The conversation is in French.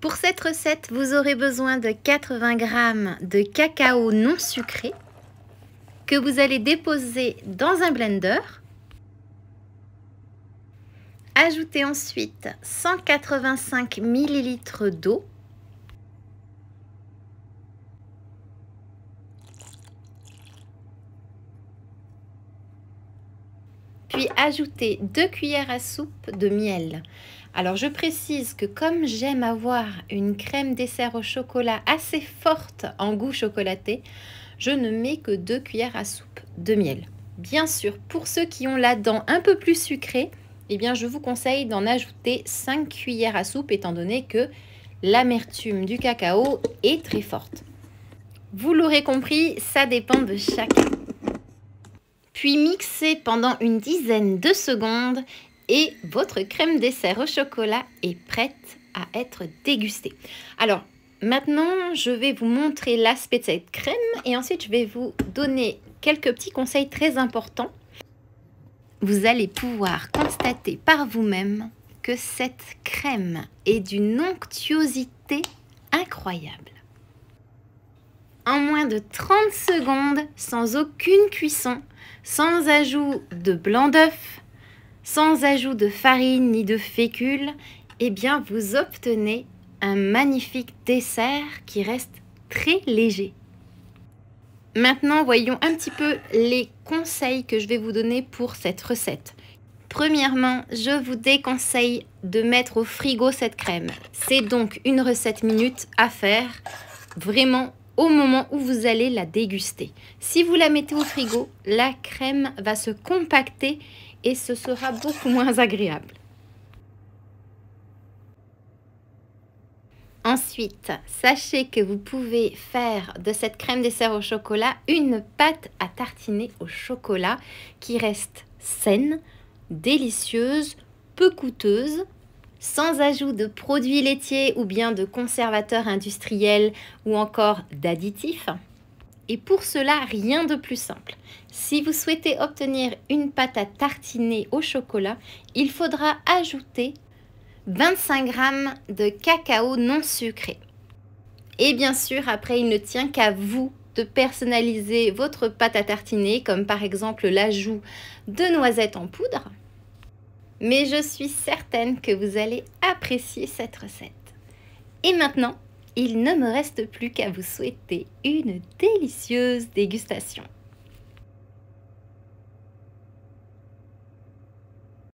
Pour cette recette, vous aurez besoin de 80 g de cacao non sucré que vous allez déposer dans un blender. Ajoutez ensuite 185 ml d'eau. Puis ajoutez 2 cuillères à soupe de miel. Alors je précise que comme j'aime avoir une crème dessert au chocolat assez forte en goût chocolaté, je ne mets que 2 cuillères à soupe de miel. Bien sûr, pour ceux qui ont la dent un peu plus sucrée, eh bien je vous conseille d'en ajouter 5 cuillères à soupe étant donné que l'amertume du cacao est très forte. Vous l'aurez compris, ça dépend de chacun. Puis mixez pendant une dizaine de secondes et votre crème dessert au chocolat est prête à être dégustée. Alors maintenant, je vais vous montrer l'aspect de cette crème et ensuite je vais vous donner quelques petits conseils très importants. Vous allez pouvoir constater par vous-même que cette crème est d'une onctuosité incroyable. En moins de 30 secondes, sans aucune cuisson, sans ajout de blanc d'œuf, sans ajout de farine ni de fécule, eh bien vous obtenez un magnifique dessert qui reste très léger. Maintenant, voyons un petit peu les conseils que je vais vous donner pour cette recette. Premièrement, je vous déconseille de mettre au frigo cette crème. C'est donc une recette minute à faire vraiment au moment où vous allez la déguster. Si vous la mettez au frigo, la crème va se compacter et ce sera beaucoup moins agréable. Ensuite, sachez que vous pouvez faire de cette crème dessert au chocolat une pâte à tartiner au chocolat qui reste saine, délicieuse, peu coûteuse, sans ajout de produits laitiers ou bien de conservateurs industriels ou encore d'additifs. Et pour cela, rien de plus simple. Si vous souhaitez obtenir une pâte à tartiner au chocolat, il faudra ajouter 25 g de cacao non sucré. Et bien sûr, après, il ne tient qu'à vous de personnaliser votre pâte à tartiner, comme par exemple l'ajout de noisettes en poudre. Mais je suis certaine que vous allez apprécier cette recette. Et maintenant, il ne me reste plus qu'à vous souhaiter une délicieuse dégustation.